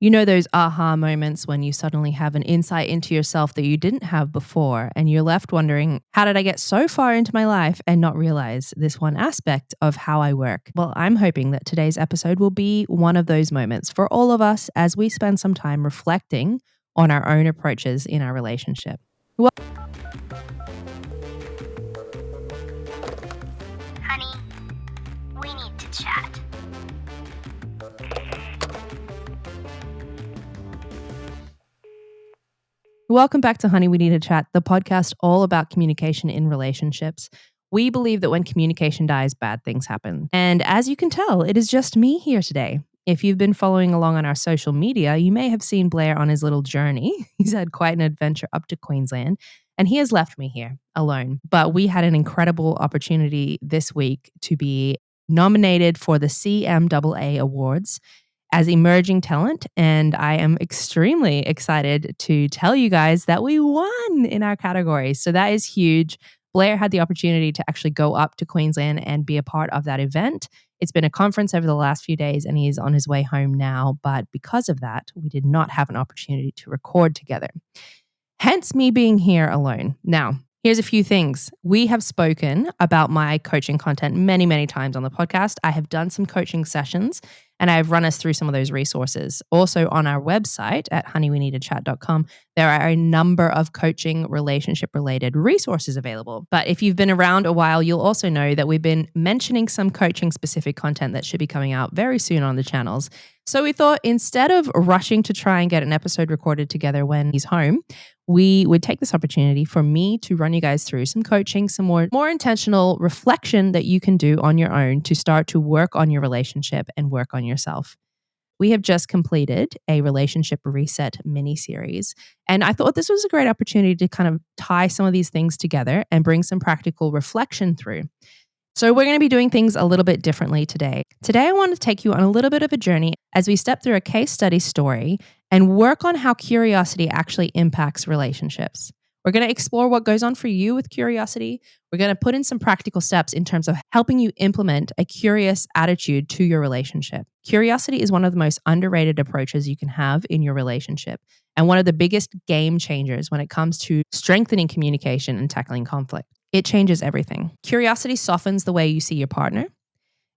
You know those aha moments when you suddenly have an insight into yourself that you didn't have before, and you're left wondering, how did I get so far into my life and not realize this one aspect of how I work? Well, I'm hoping that today's episode will be one of those moments for all of us as we spend some time reflecting on our own approaches in our relationship. Honey, we need to chat. Welcome back to Honey, We Need to Chat, the podcast all about communication in relationships. We believe that when communication dies, bad things happen. And as you can tell, it is just me here today. If you've been following along on our social media, you may have seen Blair on his little journey. He's had quite an adventure up to Queensland, and he has left me here alone. But we had an incredible opportunity this week to be nominated for the CMAA Awards as emerging talent, and I am extremely excited to tell you guys that we won in our category. So that is huge. Blair had the opportunity to actually go up to Queensland and be a part of that event. It's been a conference over the last few days, and he's on his way home now. But because of that, we did not have an opportunity to record together. Hence me being here alone. Now, here's a few things. We have spoken about my coaching content many, many times on the podcast. I have done some coaching sessions and I've run us through some of those resources. Also on our website at honeyweneedtochat.com, there are a number of coaching relationship related resources available. But if you've been around a while, you'll also know that we've been mentioning some coaching specific content that should be coming out very soon on the channels. So we thought instead of rushing to try and get an episode recorded together when he's home, we would take this opportunity for me to run you guys through some coaching, some more intentional reflection that you can do on your own to start to work on your relationship and work on yourself. We have just completed a relationship reset mini series, and I thought this was a great opportunity to kind of tie some of these things together and bring some practical reflection through. So we're going to be doing things a little bit differently today. Today, I want to take you on a little bit of a journey as we step through a case study story and work on how curiosity actually impacts relationships. We're going to explore what goes on for you with curiosity. We're going to put in some practical steps in terms of helping you implement a curious attitude to your relationship. Curiosity is one of the most underrated approaches you can have in your relationship and one of the biggest game changers when it comes to strengthening communication and tackling conflict. It changes everything. Curiosity softens the way you see your partner.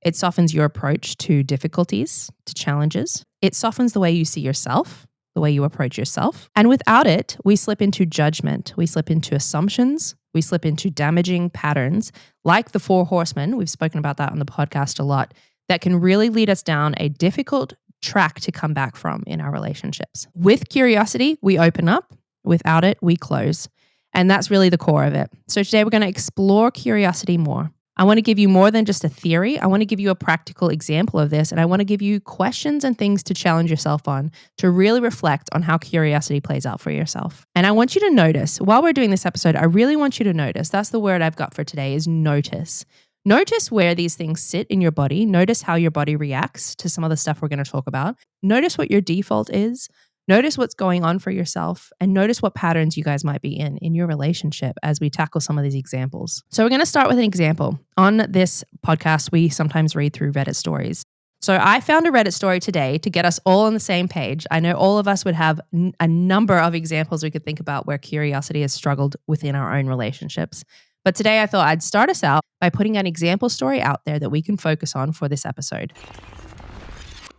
It softens your approach to difficulties, to challenges. It softens the way you see yourself, the way you approach yourself. And without it, we slip into judgment. We slip into assumptions. We slip into damaging patterns like the 4 horsemen. We've spoken about that on the podcast a lot. That can really lead us down a difficult track to come back from in our relationships. With curiosity, we open up. Without it, we close. And that's really the core of it. So today we're going to explore curiosity more. I want to give you more than just a theory. I want to give you a practical example of this. And I want to give you questions and things to challenge yourself on to really reflect on how curiosity plays out for yourself. And I want you to notice, while we're doing this episode, I really want you to notice, that's the word I've got for today, is notice. Notice where these things sit in your body. Notice how your body reacts to some of the stuff we're going to talk about. Notice what your default is. Notice what's going on for yourself and notice what patterns you guys might be in your relationship as we tackle some of these examples. So we're going to start with an example. On this podcast, we sometimes read through Reddit stories. So I found a Reddit story today to get us all on the same page. I know all of us would have a number of examples we could think about where curiosity has struggled within our own relationships. But today I thought I'd start us out by putting an example story out there that we can focus on for this episode.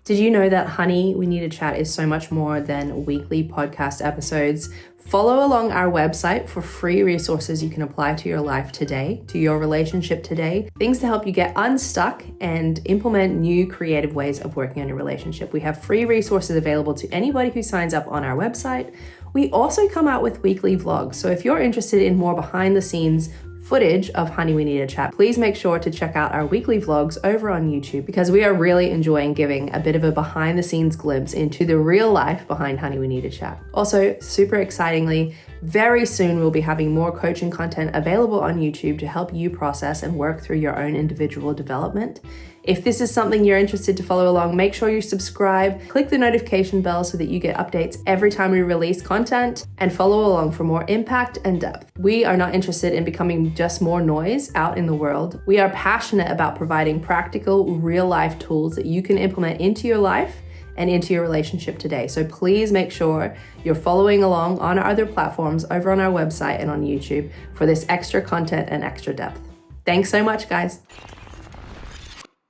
Did you know that Honey, We Need to Chat is so much more than weekly podcast episodes? Follow along our website for free resources you can apply to your life today, to your relationship today, things to help you get unstuck and implement new creative ways of working on your relationship. We have free resources available to anybody who signs up on our website. We also come out with weekly vlogs. So if you're interested in more behind the scenes footage of Honey, We Need to Chat, please make sure to check out our weekly vlogs over on YouTube because we are really enjoying giving a bit of a behind the scenes glimpse into the real life behind Honey, We Need to Chat. Also, super excitingly, very soon we'll be having more coaching content available on YouTube to help you process and work through your own individual development. If this is something you're interested to follow along, make sure you subscribe, click the notification bell so that you get updates every time we release content, and follow along for more impact and depth. We are not interested in becoming just more noise out in the world. We are passionate about providing practical, real-life tools that you can implement into your life and into your relationship today. So please make sure you're following along on our other platforms over on our website and on YouTube for this extra content and extra depth. Thanks so much, guys.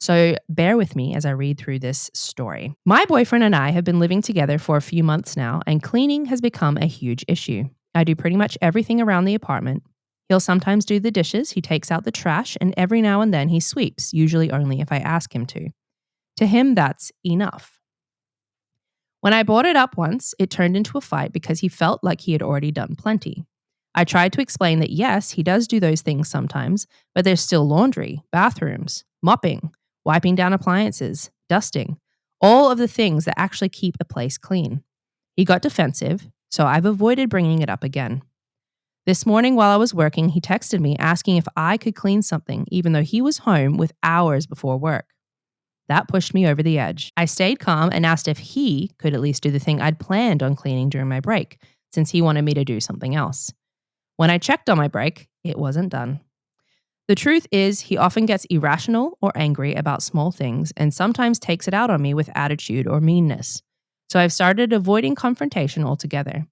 So bear with me as I read through this story. My boyfriend and I have been living together for a few months now, and cleaning has become a huge issue. I do pretty much everything around the apartment. He'll sometimes do the dishes, he takes out the trash, and every now and then he sweeps, usually only if I ask him to. To him, that's enough. When I brought it up once, it turned into a fight because he felt like he had already done plenty. I tried to explain that yes, he does do those things sometimes, but there's still laundry, bathrooms, mopping, wiping down appliances, dusting, all of the things that actually keep a place clean. He got defensive, so I've avoided bringing it up again. This morning while I was working, he texted me asking if I could clean something, even though he was home with hours before work. That pushed me over the edge. I stayed calm and asked if he could at least do the thing I'd planned on cleaning during my break, since he wanted me to do something else. When I checked on my break, it wasn't done. The truth is, he often gets irrational or angry about small things and sometimes takes it out on me with attitude or meanness. So I've started avoiding confrontation altogether.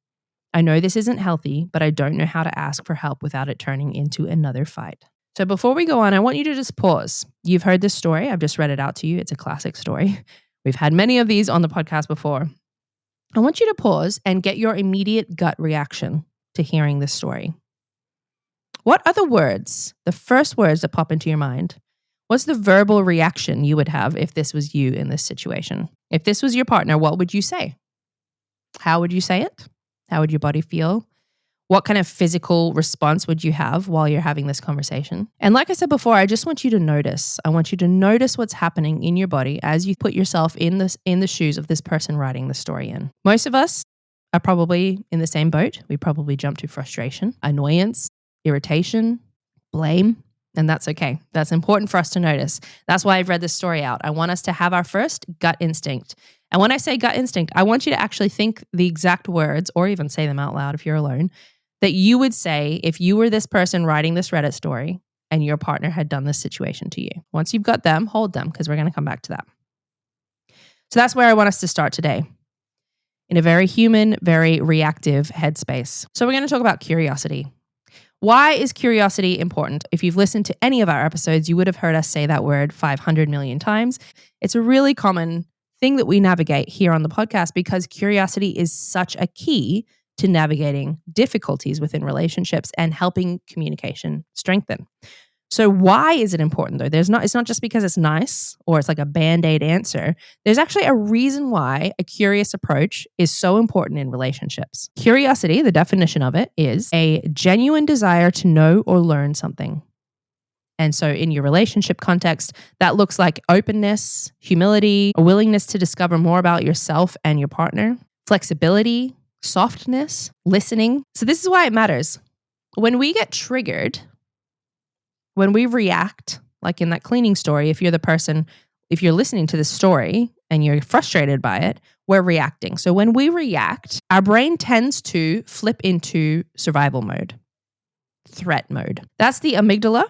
I know this isn't healthy, but I don't know how to ask for help without it turning into another fight. So before we go on, I want you to just pause. You've heard this story. I've just read it out to you. It's a classic story. We've had many of these on the podcast before. I want you to pause and get your immediate gut reaction to hearing this story. What are the words, the first words that pop into your mind? What's the verbal reaction you would have if this was you in this situation? If this was your partner, what would you say? How would you say it? How would your body feel? What kind of physical response would you have while you're having this conversation? And like I said before, I just want you to notice. I want you to notice what's happening in your body as you put yourself in the shoes of this person writing the story in. Most of us are probably in the same boat. We probably jump to frustration, annoyance, irritation, blame, and that's okay. That's important for us to notice. That's why I've read this story out. I want us to have our first gut instinct. And when I say gut instinct, I want you to actually think the exact words, or even say them out loud if you're alone, that you would say if you were this person writing this Reddit story and your partner had done this situation to you. Once you've got them, hold them, because we're going to come back to that. So that's where I want us to start today, in a very human, very reactive headspace. So we're going to talk about curiosity. Why is curiosity important? If you've listened to any of our episodes, you would have heard us say that word 500 million times. It's a really common thing that we navigate here on the podcast because curiosity is such a key to navigating difficulties within relationships and helping communication strengthen. So why is it important though? It's not just because it's nice or it's like a band-aid answer. There's actually a reason why a curious approach is so important in relationships. Curiosity, the definition of it, is a genuine desire to know or learn something. And so in your relationship context, that looks like openness, humility, a willingness to discover more about yourself and your partner, flexibility, softness, listening. So this is why it matters. When we get triggered, when we react, like in that cleaning story, if you're listening to this story and you're frustrated by it, we're reacting. So when we react, our brain tends to flip into survival mode, threat mode. That's the amygdala,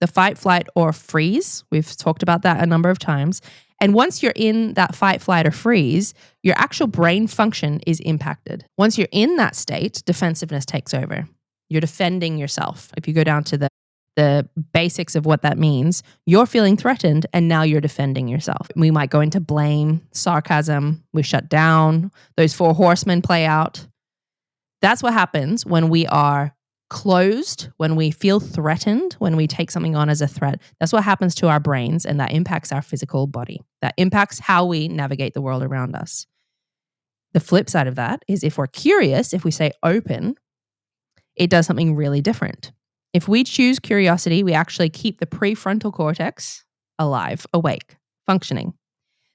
the fight, flight, or freeze. We've talked about that a number of times. And once you're in that fight, flight, or freeze, your actual brain function is impacted. Once you're in that state, defensiveness takes over. You're defending yourself. If you go down to the basics of what that means, you're feeling threatened and now you're defending yourself. We might go into blame, sarcasm, we shut down, those 4 horsemen play out. That's what happens when we are closed, when we feel threatened, when we take something on as a threat. That's what happens to our brains, and that impacts our physical body. That impacts how we navigate the world around us. The flip side of that is if we're curious, if we say open, it does something really different. If we choose curiosity, we actually keep the prefrontal cortex alive, awake, functioning.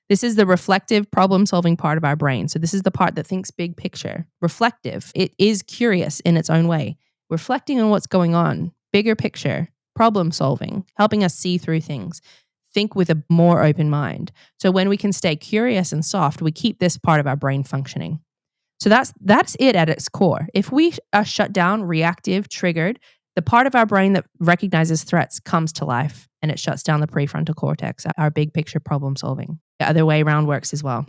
This is the reflective problem-solving part of our brain. So this is the part that thinks big picture, reflective. It is curious in its own way, reflecting on what's going on, bigger picture, problem-solving, helping us see through things, think with a more open mind. So when we can stay curious and soft, we keep this part of our brain functioning. So that's it at its core. If we are shut down, reactive, triggered, the part of our brain that recognizes threats comes to life and it shuts down the prefrontal cortex, our big picture problem solving. The other way around works as well.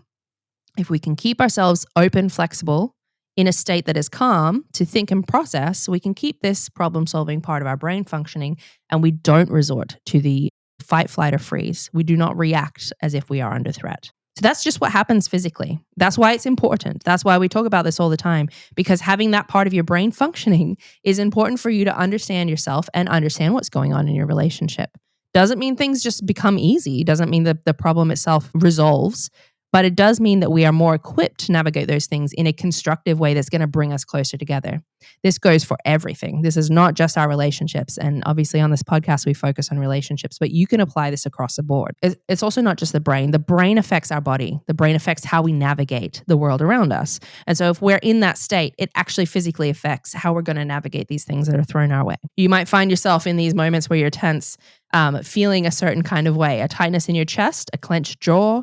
If we can keep ourselves open, flexible, in a state that is calm to think and process, we can keep this problem solving part of our brain functioning, and we don't resort to the fight, flight, or freeze. We do not react as if we are under threat. So that's just what happens physically. That's why it's important. That's why we talk about this all the time, because having that part of your brain functioning is important for you to understand yourself and understand what's going on in your relationship. Doesn't mean things just become easy, doesn't mean that the problem itself resolves, but it does mean that we are more equipped to navigate those things in a constructive way that's going to bring us closer together. This goes for everything. This is not just our relationships. And obviously, on this podcast, we focus on relationships, but you can apply this across the board. It's also not just the brain. The brain affects our body, the brain affects how we navigate the world around us. And so, if we're in that state, it actually physically affects how we're going to navigate these things that are thrown our way. You might find yourself in these moments where you're tense, feeling a certain kind of way, a tightness in your chest, a clenched jaw,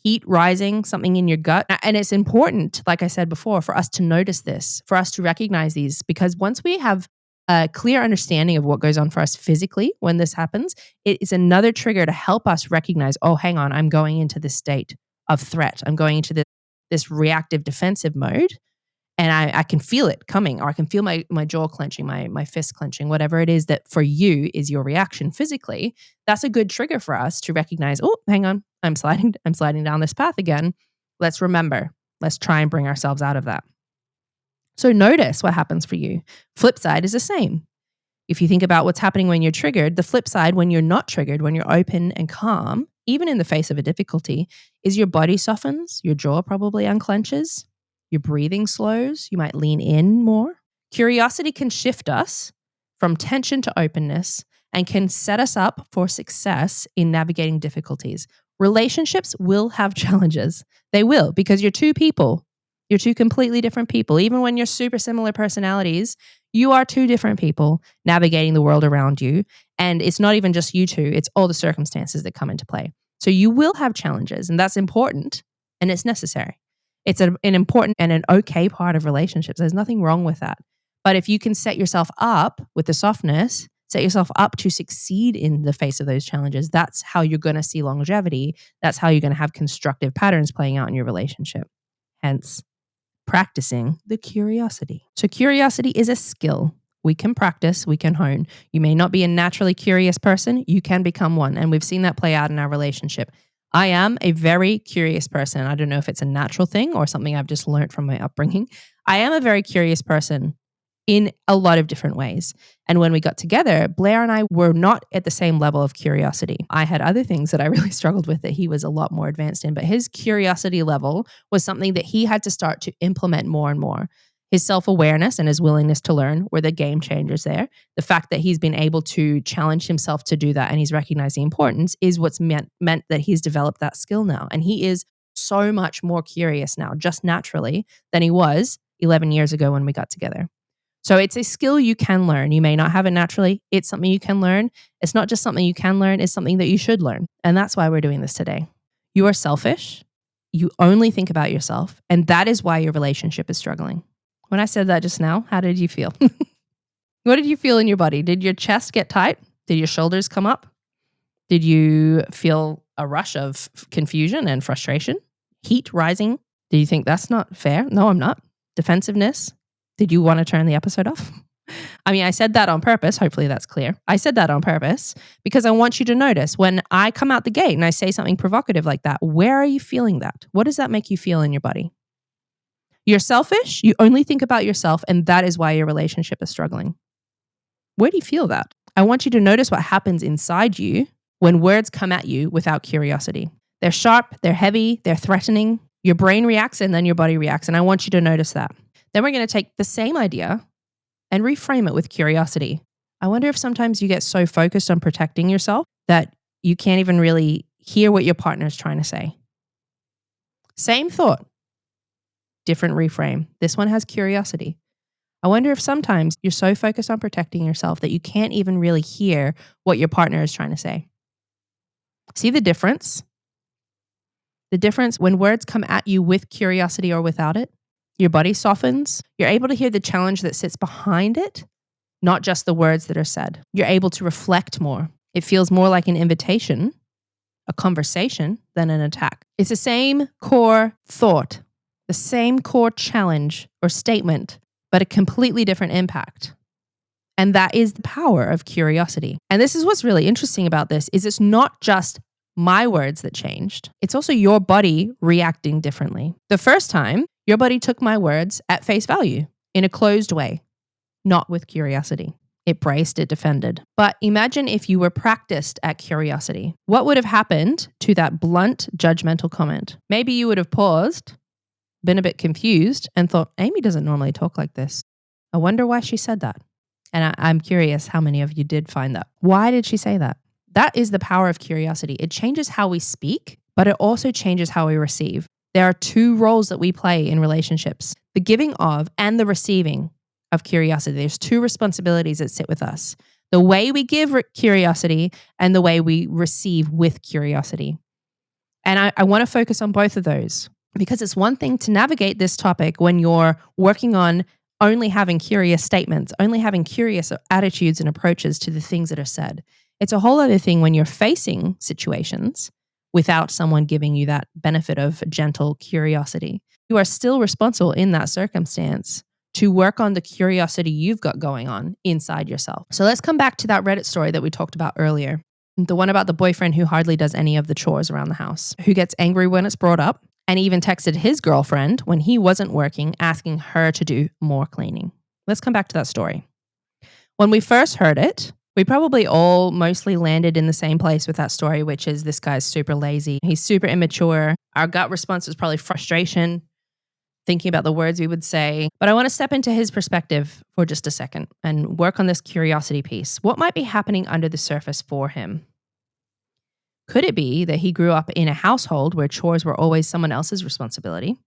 heat rising, something in your gut. And it's important, like I said before, for us to notice this, for us to recognize these, because once we have a clear understanding of what goes on for us physically when this happens, it is another trigger to help us recognize, oh, hang on, I'm going into this state of threat. I'm going into this reactive defensive mode. And I can feel it coming, or I can feel my jaw clenching, my fist clenching, whatever it is that for you is your reaction physically. That's a good trigger for us to recognize, oh, hang on, I'm sliding down this path again. Let's remember. Let's try and bring ourselves out of that. So notice what happens for you. Flip side is the same. If you think about what's happening when you're triggered, the flip side, when you're not triggered, when you're open and calm, even in the face of a difficulty, is your body softens, your jaw probably unclenches, your breathing slows, you might lean in more. Curiosity can shift us from tension to openness and can set us up for success in navigating difficulties. Relationships will have challenges. They will, because you're two people. You're two completely different people. Even when you're super similar personalities, you are two different people navigating the world around you. And it's not even just you two, it's all the circumstances that come into play. So you will have challenges, and that's important and it's necessary. It's an important and an okay part of relationships. There's nothing wrong with that. But if you can set yourself up with the softness, set yourself up to succeed in the face of those challenges, that's how you're going to see longevity. That's how you're going to have constructive patterns playing out in your relationship. Hence, practicing the curiosity. So curiosity is a skill. We can practice, we can hone. You may not be a naturally curious person, you can become one. And we've seen that play out in our relationship. I am a very curious person. I don't know if it's a natural thing or something I've just learned from my upbringing. I am a very curious person in a lot of different ways. And when we got together, Blair and I were not at the same level of curiosity. I had other things that I really struggled with that he was a lot more advanced in, but his curiosity level was something that he had to start to implement more and more. His self-awareness and his willingness to learn were the game changers there. The fact that he's been able to challenge himself to do that and he's recognized the importance is what's meant that he's developed that skill now. And he is so much more curious now, just naturally, than he was 11 years ago when we got together. So it's a skill you can learn. You may not have it naturally. It's something you can learn. It's not just something you can learn. It's something that you should learn. And that's why we're doing this today. You are selfish. You only think about yourself. And that is why your relationship is struggling. When I said that just now, how did you feel? What did you feel in your body? Did your chest get tight? Did your shoulders come up? Did you feel a rush of confusion and frustration? Heat rising? Did you think that's not fair? No, I'm not. Defensiveness? Did you want to turn the episode off? I mean, I said that on purpose. Hopefully that's clear. I said that on purpose because I want you to notice when I come out the gate and I say something provocative like that, where are you feeling that? What does that make you feel in your body? You're selfish. You only think about yourself, and that is why your relationship is struggling. Where do you feel that? I want you to notice what happens inside you when words come at you without curiosity. They're sharp, they're heavy, they're threatening. Your brain reacts and then your body reacts, and I want you to notice that. Then we're going to take the same idea and reframe it with curiosity. I wonder if sometimes you get so focused on protecting yourself that you can't even really hear what your partner is trying to say. Same thought. Different reframe. This one has curiosity. I wonder if sometimes you're so focused on protecting yourself that you can't even really hear what your partner is trying to say. See the difference? The difference when words come at you with curiosity or without it? Your body softens. You're able to hear the challenge that sits behind it, not just the words that are said. You're able to reflect more. It feels more like an invitation a conversation than an attack. It's the same core thought, the same core challenge or statement, but a completely different impact. And that is the power of curiosity. And this is what's really interesting about this is it's not just my words that changed. It's also your body reacting differently. The first time, your body took my words at face value in a closed way, not with curiosity. It braced, it defended. But imagine if you were practiced at curiosity. What would have happened to that blunt, judgmental comment? Maybe you would have paused, been a bit confused, and thought, Amy doesn't normally talk like this. I wonder why she said that. And I'm curious how many of you did find that. Why did she say that? That is the power of curiosity. It changes how we speak, but it also changes how we receive. There are two roles that we play in relationships, the giving of and the receiving of curiosity. There's two responsibilities that sit with us. The way we give curiosity and the way we receive with curiosity. And I want to focus on both of those because it's one thing to navigate this topic when you're working on only having curious statements, only having curious attitudes and approaches to the things that are said. It's a whole other thing when you're facing situations without someone giving you that benefit of gentle curiosity. You are still responsible in that circumstance to work on the curiosity you've got going on inside yourself. So let's come back to that Reddit story that we talked about earlier. The one about the boyfriend who hardly does any of the chores around the house, who gets angry when it's brought up, and even texted his girlfriend when he wasn't working, asking her to do more cleaning. Let's come back to that story. When we first heard it, we probably all mostly landed in the same place with that story, which is this guy's super lazy. He's super immature. Our gut response was probably frustration, thinking about the words we would say. But I want to step into his perspective for just a second and work on this curiosity piece. What might be happening under the surface for him? Could it be that he grew up in a household where chores were always someone else's responsibility?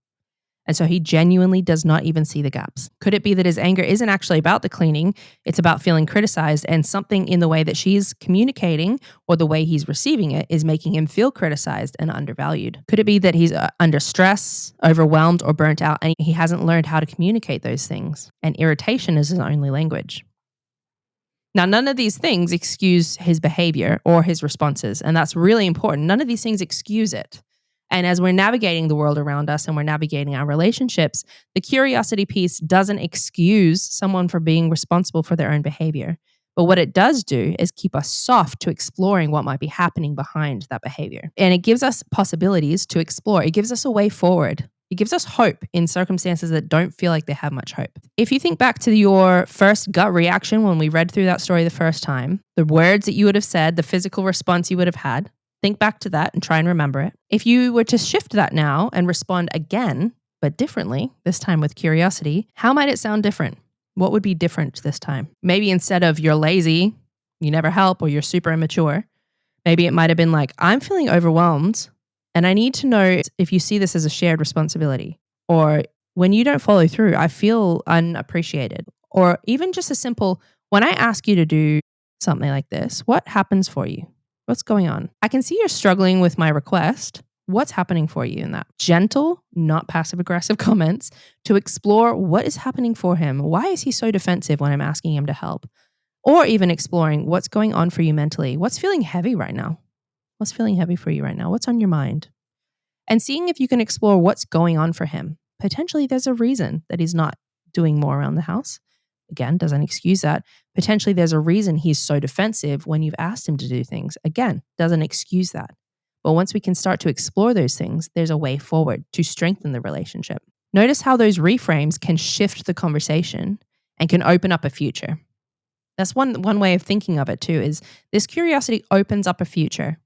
And so he genuinely does not even see the gaps. Could it be that his anger isn't actually about the cleaning? It's about feeling criticized, and something in the way that she's communicating or the way he's receiving it is making him feel criticized and undervalued. Could it be that he's under stress, overwhelmed, or burnt out, and he hasn't learned how to communicate those things? And irritation is his only language. Now, none of these things excuse his behavior or his responses, and that's really important. None of these things excuse it. And as we're navigating the world around us and we're navigating our relationships, the curiosity piece doesn't excuse someone for being responsible for their own behavior. But what it does do is keep us soft to exploring what might be happening behind that behavior. And it gives us possibilities to explore. It gives us a way forward. It gives us hope in circumstances that don't feel like they have much hope. If you think back to your first gut reaction when we read through that story the first time, the words that you would have said, the physical response you would have had, think back to that and try and remember it. If you were to shift that now and respond again, but differently, this time with curiosity, how might it sound different? What would be different this time? Maybe instead of you're lazy, you never help, or you're super immature, maybe it might have been like, I'm feeling overwhelmed and I need to know if you see this as a shared responsibility. Or when you don't follow through, I feel unappreciated. Or even just a simple, when I ask you to do something like this, what happens for you? What's going on? I can see you're struggling with my request. What's happening for you in that? Gentle, not passive aggressive comments to explore what is happening for him. Why is he so defensive when I'm asking him to help? Or even exploring what's going on for you mentally. What's feeling heavy right now? What's feeling heavy for you right now? What's on your mind? And seeing if you can explore what's going on for him. Potentially there's a reason that he's not doing more around the house. Again, doesn't excuse that. Potentially there's a reason he's so defensive when you've asked him to do things. Again, doesn't excuse that. But once we can start to explore those things, there's a way forward to strengthen the relationship. Notice how those reframes can shift the conversation and can open up a future. That's one way of thinking of it too, is this curiosity opens up a future.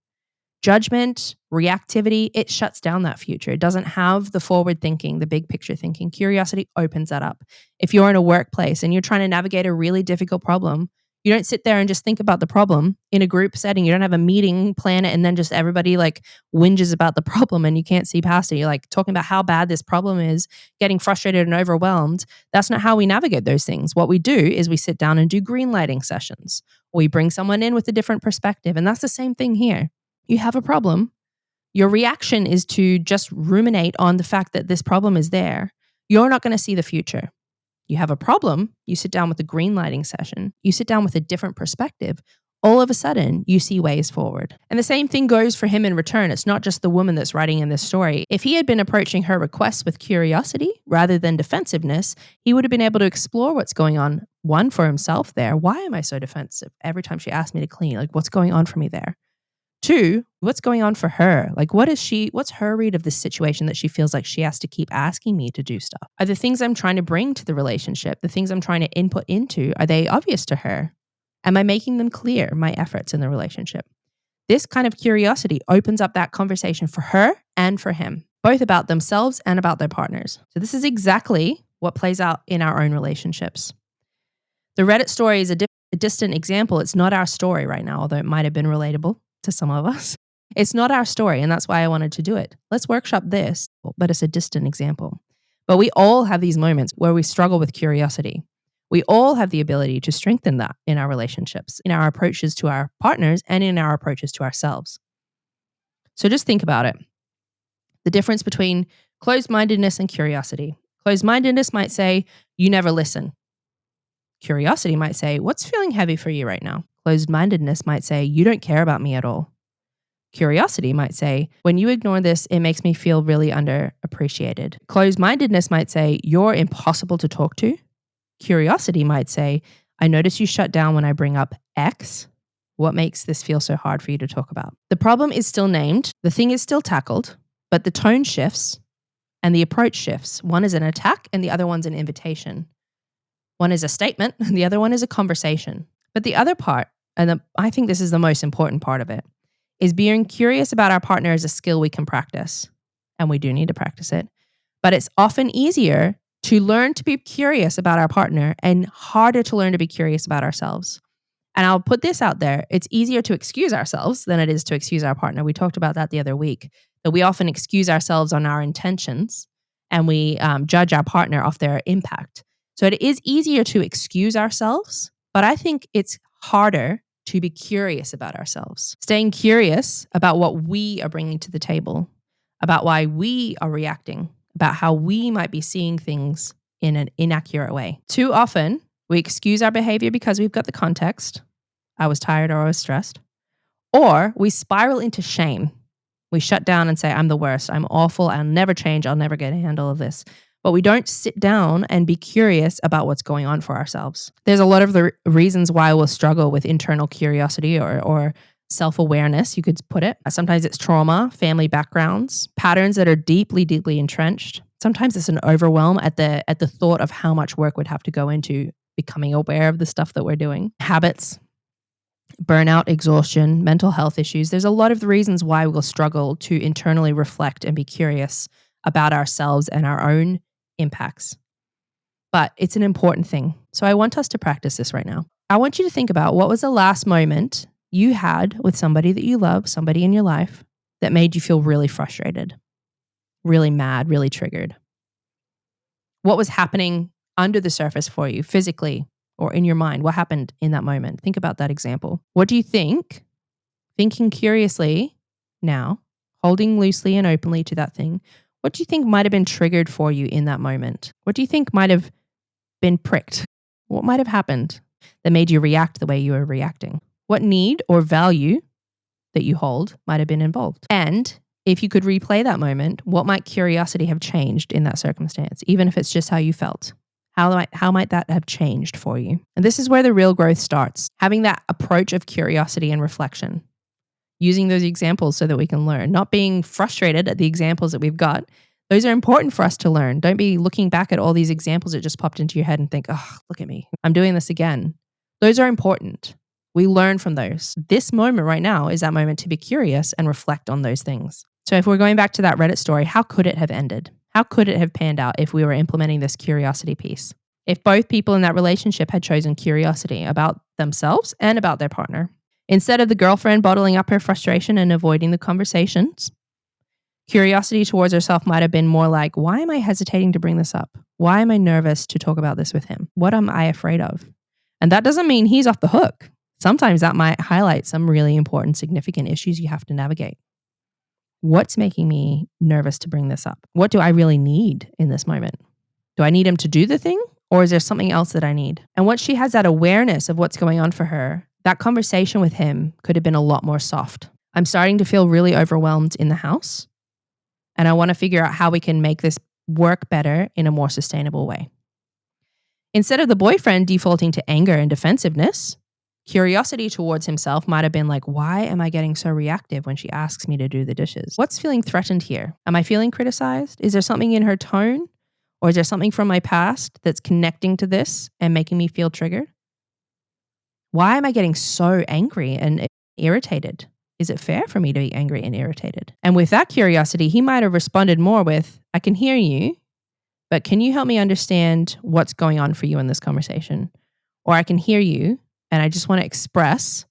Judgment, reactivity, it shuts down that future. It doesn't have the forward thinking, the big picture thinking. Curiosity opens that up. If you're in a workplace and you're trying to navigate a really difficult problem, you don't sit there and just think about the problem in a group setting. You don't have a meeting, plan it, and then just everybody like whinges about the problem and you can't see past it. You're like talking about how bad this problem is, getting frustrated and overwhelmed. That's not how we navigate those things. What we do is we sit down and do green lighting sessions. We bring someone in with a different perspective. And that's the same thing here. You have a problem. Your reaction is to just ruminate on the fact that this problem is there. You're not going to see the future. You have a problem. You sit down with a green lighting session. You sit down with a different perspective. all of a sudden you see ways forward. And the same thing goes for him in return. It's not just the woman that's writing in this story. If he had been approaching her requests with curiosity rather than defensiveness, he would have been able to explore what's going on. One, for himself there. Why am I so defensive every time she asks me to clean? Like, what's going on for me there? Two, what's going on for her? Like, what's her read of this situation that she feels like she has to keep asking me to do stuff? Are the things I'm trying to bring to the relationship, the things I'm trying to input into, are they obvious to her? Am I making them clear, my efforts in the relationship? This kind of curiosity opens up that conversation for her and for him, both about themselves and about their partners. So this is exactly what plays out in our own relationships. The Reddit story is a distant example. It's not our story right now, although it might have been relatable to some of us. It's not our story, and that's why I wanted to do it. Let's workshop this, but it's a distant example. But we all have these moments where we struggle with curiosity. We all have the ability to strengthen that in our relationships, in our approaches to our partners, and in our approaches to ourselves. So just think about it. The difference between closed-mindedness and curiosity. Closed-mindedness might say, you never listen. Curiosity might say, what's feeling heavy for you right now? Closed-mindedness might say, you don't care about me at all. Curiosity might say, when you ignore this, it makes me feel really underappreciated. Closed-mindedness might say, you're impossible to talk to. Curiosity might say, I notice you shut down when I bring up X. What makes this feel so hard for you to talk about? The problem is still named, the thing is still tackled, but the tone shifts and the approach shifts. One is an attack and the other one's an invitation. One is a statement and the other one is a conversation. But the other part, and I think this is the most important part of it, is being curious about our partner is a skill we can practice. And we do need to practice it. But it's often easier to learn to be curious about our partner and harder to learn to be curious about ourselves. And I'll put this out there. It's easier to excuse ourselves than it is to excuse our partner. We talked about that the other week, that we often excuse ourselves on our intentions and we judge our partner off their impact. So it is easier to excuse ourselves, but I think it's harder to be curious about ourselves. Staying curious about what we are bringing to the table, about why we are reacting, about how we might be seeing things in an inaccurate way. Too often, we excuse our behavior because we've got the context. I was tired or I was stressed. Or we spiral into shame. We shut down and say, I'm the worst. I'm awful. I'll never change. I'll never get a handle of this. But we don't sit down and be curious about what's going on for ourselves. There's a lot of the reasons why we'll struggle with internal curiosity or self-awareness, you could put it. Sometimes it's trauma, family backgrounds, patterns that are deeply, deeply entrenched. Sometimes it's an overwhelm at the thought of how much work would have to go into becoming aware of the stuff that we're doing. Habits, burnout, exhaustion, mental health issues. There's a lot of the reasons why we'll struggle to internally reflect and be curious about ourselves and our own impacts. But it's an important thing. So I want us to practice this right now. I want you to think about what was the last moment you had with somebody that you love, somebody in your life that made you feel really frustrated, really mad, really triggered. What was happening under the surface for you physically or in your mind? What happened in that moment? Think about that example. What do you think, thinking curiously now, holding loosely and openly to that thing, what do you think might have been triggered for you in that moment? What do you think might have been pricked? What might have happened that made you react the way you were reacting? What need or value that you hold might have been involved? And if you could replay that moment, what might curiosity have changed in that circumstance, even if it's just how you felt? How might that have changed for you? And this is where the real growth starts, having that approach of curiosity and reflection, using those examples so that we can learn, not being frustrated at the examples that we've got. Those are important for us to learn. Don't be looking back at all these examples that just popped into your head and think, oh, look at me. I'm doing this again. Those are important. We learn from those. This moment right now is that moment to be curious and reflect on those things. So if we're going back to that Reddit story, how could it have ended? How could it have panned out if we were implementing this curiosity piece? If both people in that relationship had chosen curiosity about themselves and about their partner. Instead of the girlfriend bottling up her frustration and avoiding the conversations, curiosity towards herself might have been more like, why am I hesitating to bring this up? Why am I nervous to talk about this with him? What am I afraid of? And that doesn't mean he's off the hook. Sometimes that might highlight some really important, significant issues you have to navigate. What's making me nervous to bring this up? What do I really need in this moment? Do I need him to do the thing? Or is there something else that I need? And once she has that awareness of what's going on for her, that conversation with him could have been a lot more soft. I'm starting to feel really overwhelmed in the house, and I want to figure out how we can make this work better in a more sustainable way. Instead of the boyfriend defaulting to anger and defensiveness, curiosity towards himself might have been like, why am I getting so reactive when she asks me to do the dishes? What's feeling threatened here? Am I feeling criticized? Is there something in her tone? Or is there something from my past that's connecting to this and making me feel triggered? Why am I getting so angry and irritated? Is it fair for me to be angry and irritated? And with that curiosity, he might have responded more with, I can hear you, but can you help me understand what's going on for you in this conversation? Or I can hear you, and I just want to express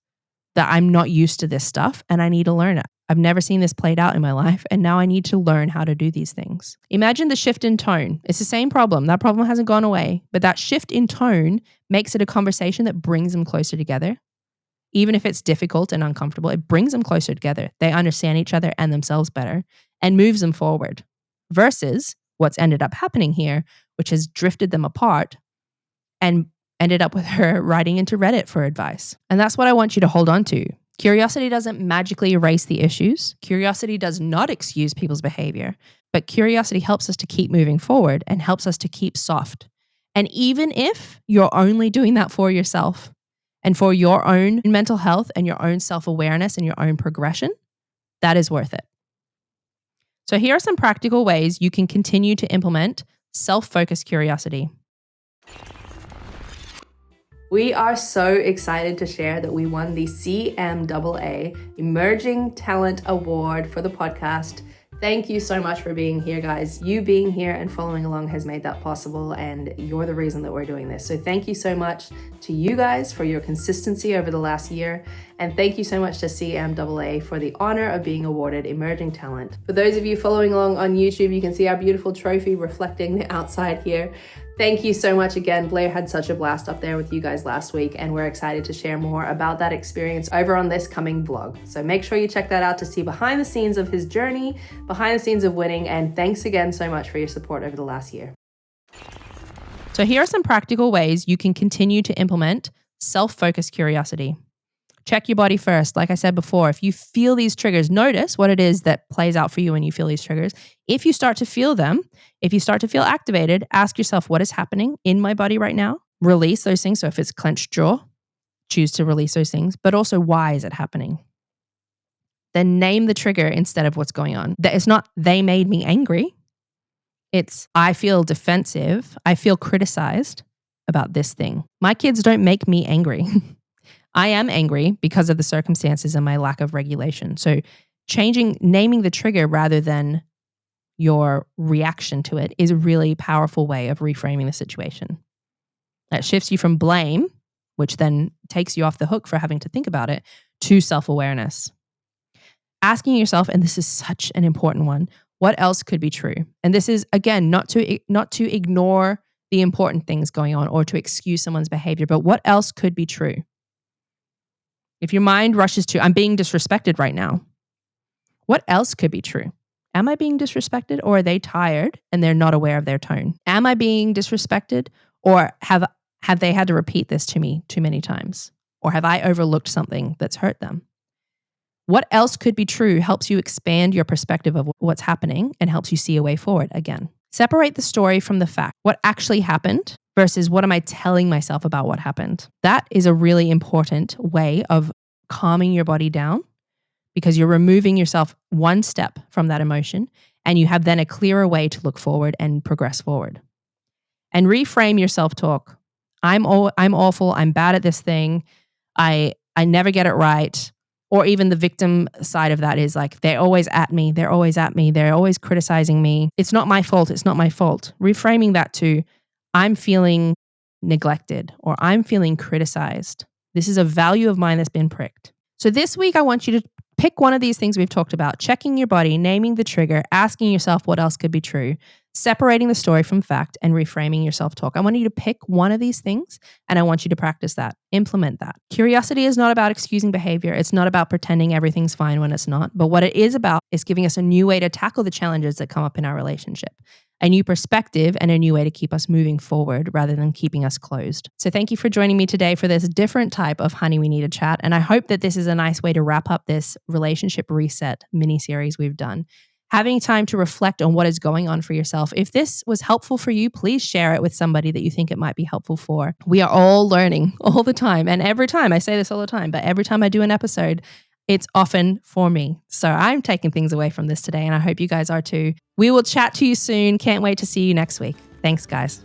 that I'm not used to this stuff and I need to learn it. I've never seen this played out in my life, and now I need to learn how to do these things. Imagine the shift in tone. It's the same problem. That problem hasn't gone away, but that shift in tone makes it a conversation that brings them closer together. Even if it's difficult and uncomfortable, it brings them closer together. They understand each other and themselves better and moves them forward. Versus what's ended up happening here, which has drifted them apart and ended up with her writing into Reddit for advice. And that's what I want you to hold on to. Curiosity doesn't magically erase the issues. Curiosity does not excuse people's behavior, but curiosity helps us to keep moving forward and helps us to keep soft. And even if you're only doing that for yourself and for your own mental health and your own self-awareness and your own progression, that is worth it. So here are some practical ways you can continue to implement self-focused curiosity. We are so excited to share that we won the CMAA Emerging Talent Award for the podcast. Thank you so much for being here, guys. You being here and following along has made that possible, and you're the reason that we're doing this. So thank you so much to you guys for your consistency over the last year, and thank you so much to CMAA for the honor of being awarded Emerging Talent. For those of you following along on YouTube, you can see our beautiful trophy reflecting the outside here. Thank you so much again. Blair had such a blast up there with you guys last week, and we're excited to share more about that experience over on this coming vlog. So make sure you check that out to see behind the scenes of his journey, behind the scenes of winning, and thanks again so much for your support over the last year. So here are some practical ways you can continue to implement self-focused curiosity. Check your body first. Like I said before, if you feel these triggers, notice what it is that plays out for you when you feel these triggers. If you start to feel them, if you start to feel activated, ask yourself, what is happening in my body right now? Release those things. So if it's clenched jaw, choose to release those things, but also why is it happening? Then name the trigger instead of what's going on. It's not they made me angry. It's I feel defensive. I feel criticized about this thing. My kids don't make me angry. I am angry because of the circumstances and my lack of regulation. So naming the trigger rather than your reaction to it is a really powerful way of reframing the situation. That shifts you from blame, which then takes you off the hook for having to think about it, to self-awareness. Asking yourself, and this is such an important one, what else could be true? And this is, again, not to ignore the important things going on or to excuse someone's behavior, but what else could be true? If your mind rushes to, I'm being disrespected right now, what else could be true? Am I being disrespected, or are they tired and they're not aware of their tone? Am I being disrespected, or have they had to repeat this to me too many times? Or have I overlooked something that's hurt them? What else could be true helps you expand your perspective of what's happening and helps you see a way forward again. Separate the story from the fact. What actually happened versus what am I telling myself about what happened? That is a really important way of calming your body down, because you're removing yourself one step from that emotion, and you have then a clearer way to look forward and progress forward. And reframe your self-talk. I'm awful. I'm bad at this thing. I never get it right. Or even the victim side of that is like, they're always at me. They're always at me. They're always criticizing me. It's not my fault. It's not my fault. Reframing that to, I'm feeling neglected, or I'm feeling criticized. This is a value of mine that's been pricked. So this week, I want you to pick one of these things we've talked about: checking your body, naming the trigger, asking yourself what else could be true. separating the story from fact and reframing your self-talk. I want you to pick one of these things and I want you to practice that, implement that. Curiosity is not about excusing behavior. It's not about pretending everything's fine when it's not. But what it is about is giving us a new way to tackle the challenges that come up in our relationship, a new perspective and a new way to keep us moving forward rather than keeping us closed. So thank you for joining me today for this different type of Honey, We Need a Chat. And I hope that this is a nice way to wrap up this relationship reset mini series we've done. Having time to reflect on what is going on for yourself. If this was helpful for you, please share it with somebody that you think it might be helpful for. We are all learning all the time. And every time, I say this all the time, but every time I do an episode, it's often for me. So I'm taking things away from this today, and I hope you guys are too. We will chat to you soon. Can't wait to see you next week. Thanks, guys.